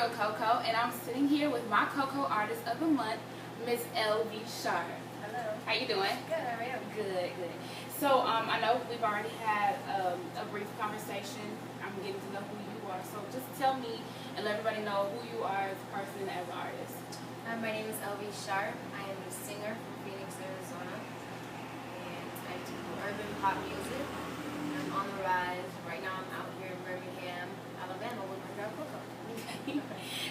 Real CoCo, and I'm sitting here with my CoCo Artist of the Month, Miss LV Sharp. Hello. How you doing? Good, how are you? Good, good. So I know we've already had a brief conversation. I'm getting to know who you are. So just tell me and let everybody know who you are as a person, as an artist. My name is LV Sharp. I am a singer from Phoenix, Arizona, and I do urban pop music. I'm on the rise. Right now I'm out here in Birmingham, Alabama with my girl CoCo.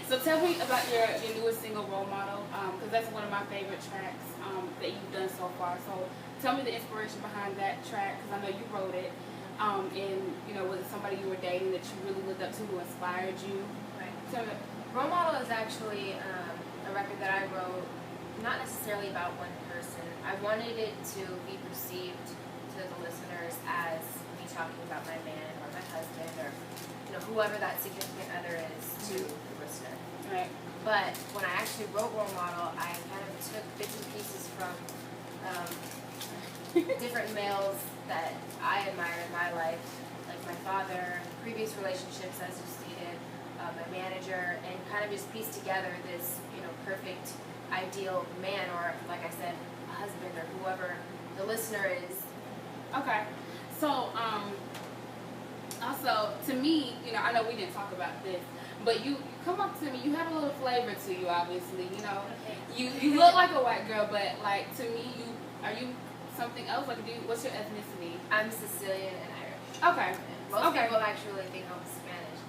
So tell me about your newest single, Role Model, because that's one of my favorite tracks that you've done so far. So tell me the inspiration behind that track, because I know you wrote it. And, you know, was it somebody you were dating that you really looked up to who inspired you? Right. Tell me. Role Model is actually a record that I wrote, not necessarily about one person. I wanted it to be perceived to the listeners as me talking about my man or my husband or, you know, whoever that significant other is to the listener. Right. But when I actually wrote Role Model, I kind of took bits and pieces from different males that I admire in my life, like my father, previous relationships, as you stated, my manager, and kind of just pieced together this, you know, perfect, ideal man, or like I said, a husband, or whoever the listener is. Okay. So, also, to me, you know, I know we didn't talk about this, but you come up to me, you have a little flavor to you, obviously, you know. You look like a white girl, but, like, to me, are you something else? Like, what's your ethnicity? I'm Sicilian and Irish. Okay. Most people actually think I'm Spanish,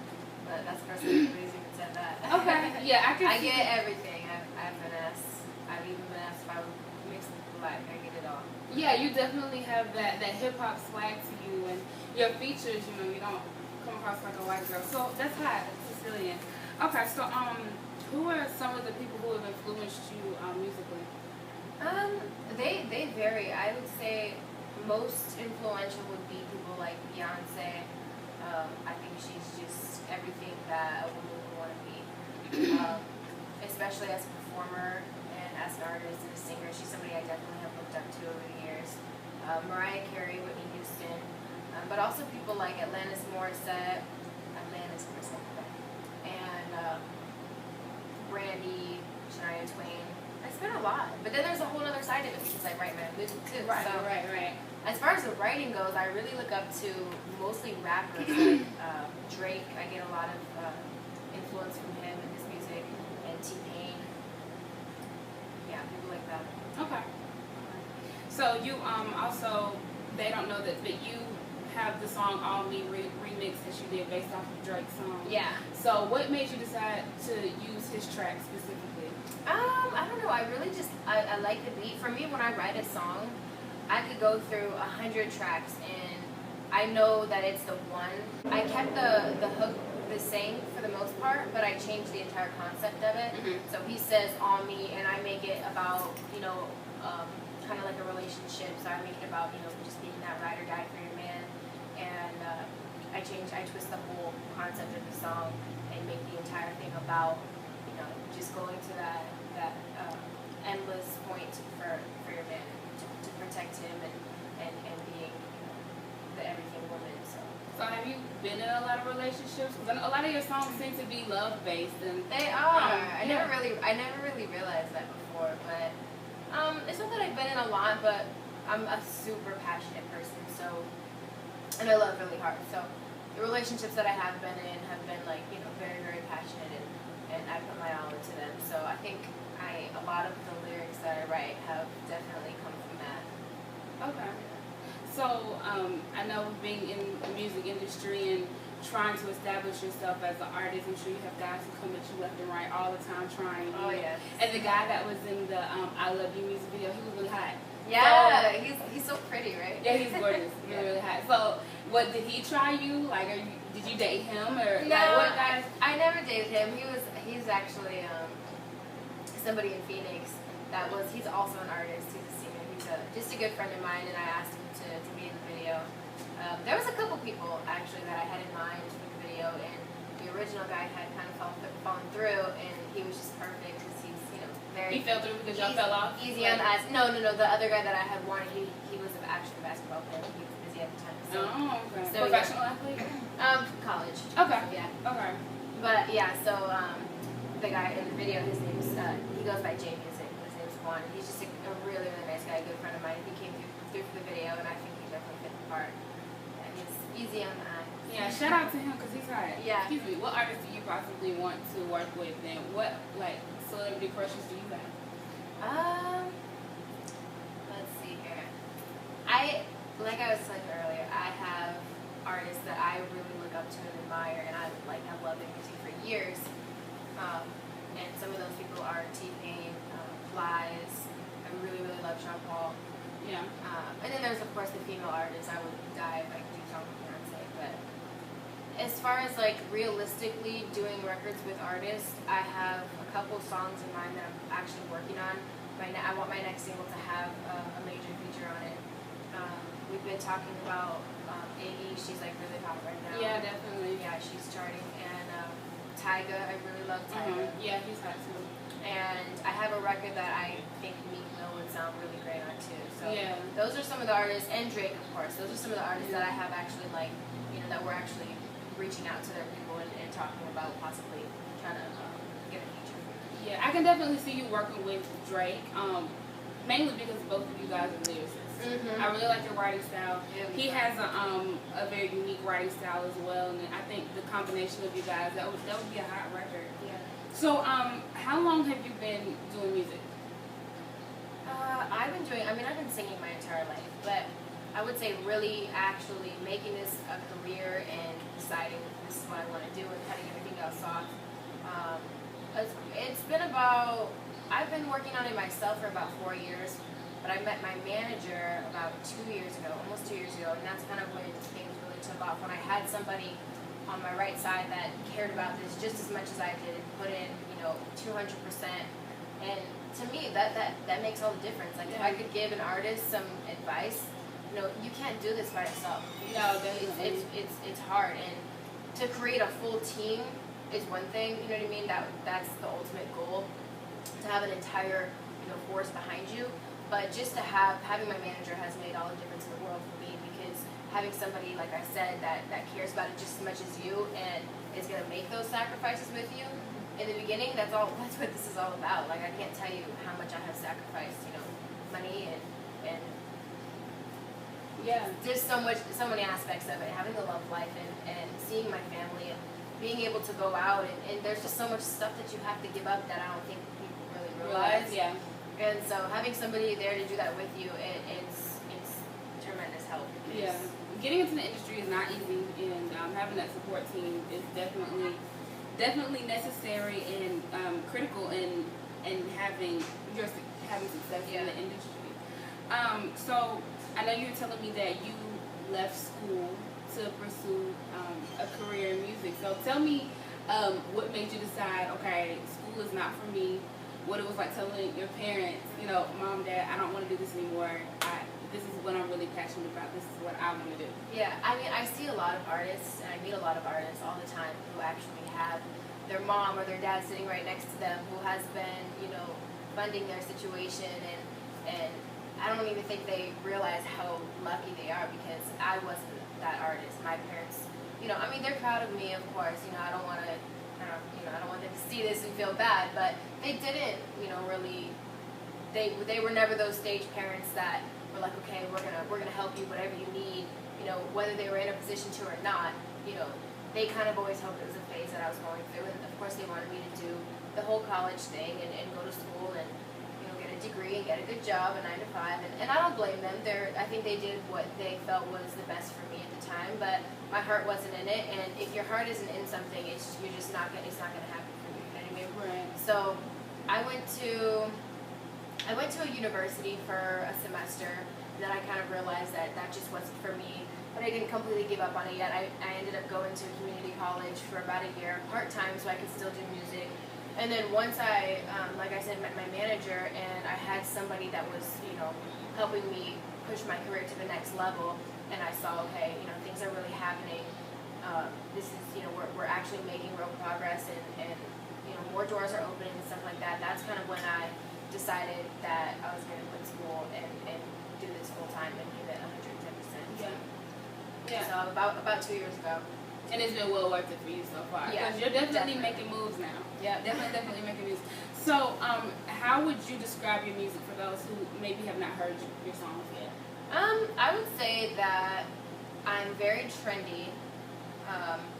but that's the first time anybody's even said that. Okay. Yeah, I get everything. I've been asked. I've even been asked if I would mix with black. I get it all. Yeah, you definitely have that hip hop swag to you, and your features. You know, you don't come across like a white girl. So that's hot. Sicilian. Okay. So who are some of the people who have influenced you musically? They vary. I would say most influential would be people like Beyonce. I think she's just everything that a woman would want to be, especially as a performer and as an artist and a singer. She's somebody I definitely have looked up to over the years. Mariah Carey, Whitney Houston, but also people like Alanis Morissette, and Brandy, Shania Twain. It's been a lot, but then there's a whole other side of it, which is like write my own music too. Right, so, right. As far as the writing goes, I really look up to mostly rappers like Drake. I get a lot of influence from him and his music, and T-Pain. Yeah, people like that. Okay. So you also, they don't know that, but you have the song All Me remix that you did based off of Drake's song. Yeah. So what made you decide to use his track specifically? I don't know. I really just I like the beat. For me, when I write a song, I could go through 100 tracks and I know that it's the one. I kept the hook the same for the most part, but I changed the entire concept of it. Mm-hmm. So he says on me, and I make it about, you know, kind of like a relationship. So I make it about, you know, just being that ride or die for your man. And I twist the whole concept of the song and make the entire thing about, you know, just going to that endless point for your man, to protect him and being, you know, the everything woman. So have you been in a lot of relationships? Because a lot of your songs seem to be love based, and they are. I never really realized that before, but it's not that I've been in a lot, but I'm a super passionate person. So, and I love really hard. So the relationships that I have been in have been like, you know, very, very passionate, and I put my all into them. So I think a lot of the lyrics that I write have definitely come from that. Okay. So I know being in the music industry and trying to establish yourself as an artist, I'm sure you have guys who come at you left and right all the time trying. Oh yes. And the guy that was in the I Love You music video, he was really hot. Yeah, so, he's so pretty, right? Yeah, he's gorgeous. Really, really hot. So what, did he try you? Like, did you date him, or no? Like, what guys? I never dated him. He's actually somebody in Phoenix he's also an artist. He's a singer. He's just a good friend of mine, and I asked him to be in the video. There was a couple people actually that I had in mind for the video, and the original guy had kind of fallen through, and he was just perfect because he's, you know, very. He fell through because y'all fell off. Easy on the eyes. No. The other guy that I had wanted, he was actually a basketball player. He was busy at the time. So, okay. So professional athlete. College. Okay. So, yeah. Okay. But yeah, so the guy in the video, his name's he goes by J Music. His name's Juan. He's just a really really nice guy, a good friend of mine. He came through for the video, and I think he definitely fit the part. And he's easy on the eye. Yeah, shout out to him because he's hot. Yeah. Excuse me. What artists do you possibly want to work with, and what like celebrity crushes do you have? Let's see here. Like I was saying earlier, I have artists that I really look up to and admire, and I have loved their music for years. And some of those people are T-Pain, Flies. I really really love Sean Paul. Yeah. And then there's of course the female artists. I would die if I could do song with Beyonce, but as far as like realistically doing records with artists, I have a couple songs in mind that I'm actually working on. I want my next single to have a major feature on it. We've been talking about Iggy. She's like really hot right now. Yeah, definitely. Yeah, she's charting. And Tyga, I really love Tyga. Yeah, he's hot too. And I have a record that I think Meek Mill would sound really great on too. So yeah, those are some of the artists, and Drake of course. Those are some of the artists that I have actually that we're actually reaching out to their people and talking about possibly trying to get a feature. Yeah, I can definitely see you working with Drake, mainly because both of you guys are lyricists. I really like your writing style. Yeah, he has a very unique writing style as well, and I think the combination of you guys, that would be a hot record. Yeah. So, how long have you been doing music? I've been singing my entire life, but I would say really actually making this a career and deciding this is what I want to do and cutting everything else off. It's been I've been working on it myself for about 4 years, but I met my manager about 2 years ago, almost 2 years ago, and that's kind of when things really took off, when I had somebody on my right side that cared about this just as much as I did, put in, 200%, and to me, that makes all the difference. Like, if I could give an artist some advice, you can't do this by yourself. No, definitely. It's hard, and to create a full team is one thing, you know what I mean? That's the ultimate goal, to have an entire, force behind you. But just having my manager has made all the difference in the world for me, because having somebody, like I said, that cares about it just as much as you and is going to make those sacrifices with you. In the beginning, that's what this is all about. Like, I can't tell you how much I have sacrificed, money and yeah, there's so many aspects of it. Having the love life and seeing my family and being able to go out and there's just so much stuff that you have to give up that I don't think people really realize. Yeah. And so having somebody there to do that with you, it's tremendous help. Yeah. Getting into the industry is not easy, and having that support team is definitely necessary and critical in having success in the industry. So I know you were telling me that you left school to pursue a career in music. So tell me what made you decide, okay, school is not for me. What it was like telling your parents, Mom, Dad, I don't want to do this anymore. This is what I'm really passionate about. This is what I want to do. Yeah, I see a lot of artists, and I meet a lot of artists all the time who actually have their mom or their dad sitting right next to them who has been, funding their situation, and I don't even think they realize how lucky they are, because I wasn't that artist. My parents, they're proud of me, of course. I don't want them to see this and feel bad, but they didn't, really. They were never those stage parents that were like, okay, we're gonna help you whatever you need, whether they were in a position to or not. They kind of always hoped it was a phase that I was going through, and of course they wanted me to do the whole college thing and go to school and get a degree and get a good job, a 9 to 5, and I don't blame them. I think they did what they felt was the best for me at the time, but my heart wasn't in it, and if your heart isn't in something, it's not gonna happen for you. You know what I mean? Right. So I went to a university for a semester, and then I kind of realized that just wasn't for me. But I didn't completely give up on it yet. I ended up going to a community college for about a year, part-time, so I could still do music. And then once I, like I said, met my manager, and I had somebody that was, helping me push my career to the next level, and I saw, okay, things are really happening. This is, we're actually making real progress, and more doors are opening and stuff like that. That's kind of when I decided that I was going to quit school and do this full-time and give it 110%. Yeah. Yeah. So about 2 years ago. And it's been well worth it for you so far. Yeah, Because you're definitely making moves now. Yeah, Definitely making moves. So, how would you describe your music for those who maybe have not heard your songs yet? I would say that I'm very trendy.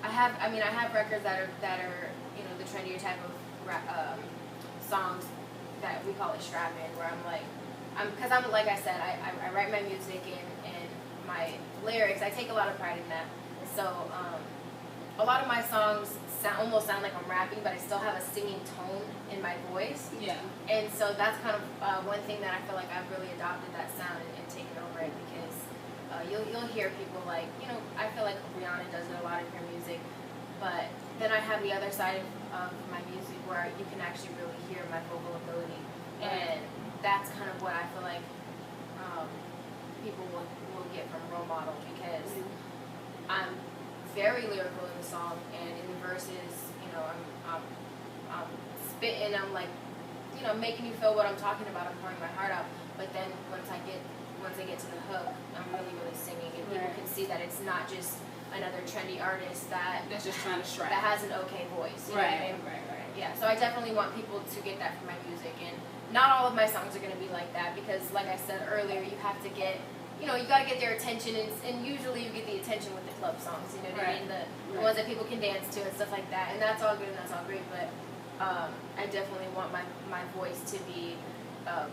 I have records that are you know, the trendier type of songs that we call it strapping, where because I'm like I said, I write my music and my lyrics. I take a lot of pride in that. So a lot of my songs almost sound like I'm rapping, but I still have a singing tone in my voice. Yeah. And so that's kind of one thing that I feel like I've really adopted that sound and taken over it, because you'll hear people like, you know, I feel like Rihanna does it a lot in her music, but then I have the other side of my music where you can actually really hear my vocal ability, and that's kind of what I feel like people will get from Role Model, because I'm very lyrical in the song, and in the verses, you know, I'm spitting, I'm like, you know, making you feel what I'm talking about, I'm pouring my heart out, but then once I get to the hook, I'm really singing, and people can see that it's not just another trendy artist that's just trying to strap, that has an okay voice. You know what I mean? Right. Yeah, so I definitely want people to get that from my music, and not all of my songs are going to be like that, because like I said earlier, you have to get, you know, you got to get their attention, and usually you get the attention with the club songs, you know what I mean, the ones that people can dance to and stuff like that, and that's all good and that's all great, but I definitely want my voice to be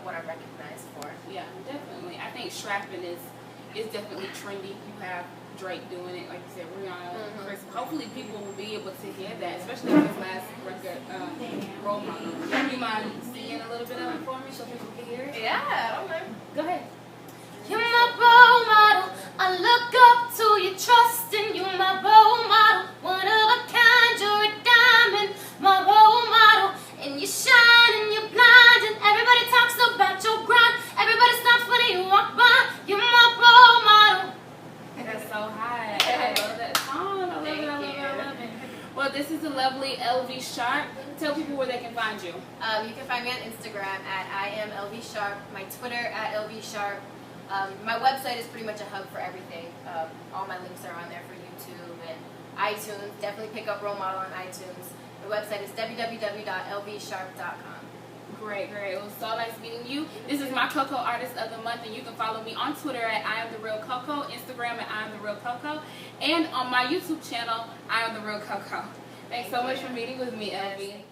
what I'm recognized for. Yeah, definitely. I think strapping is definitely trendy. You have Drake doing it, like you said, Rihanna, Chris. Hopefully people will be able to hear that, especially with this last record, Role Model. Do you mind singing a little bit of it for me so people can hear it? Yeah, okay. Go ahead. You're my role model, I look up to you, trust in you, my role model, one of a kind, you're a diamond, my role model, and you shine and you blind, and everybody talks about your grind, everybody stops when you walk by, you're my role model. That's so high. I love that song. I love it. Well, this is the lovely LV Sharp. Tell people where they can find you. You can find me on Instagram at @IamLVSharp, my Twitter @LVSharp. My website is pretty much a hub for everything. All my links are on there for YouTube and iTunes. Definitely pick up Role Model on iTunes. The website is www.lvsharp.com. Great. It was so nice meeting you. This is my CoCo Artist of the Month, and you can follow me on Twitter at IamTheRealCoCo, Instagram at IamTheRealCoCo, and on my YouTube channel, I Am The Real CoCo. Thanks so much for meeting with me, LV.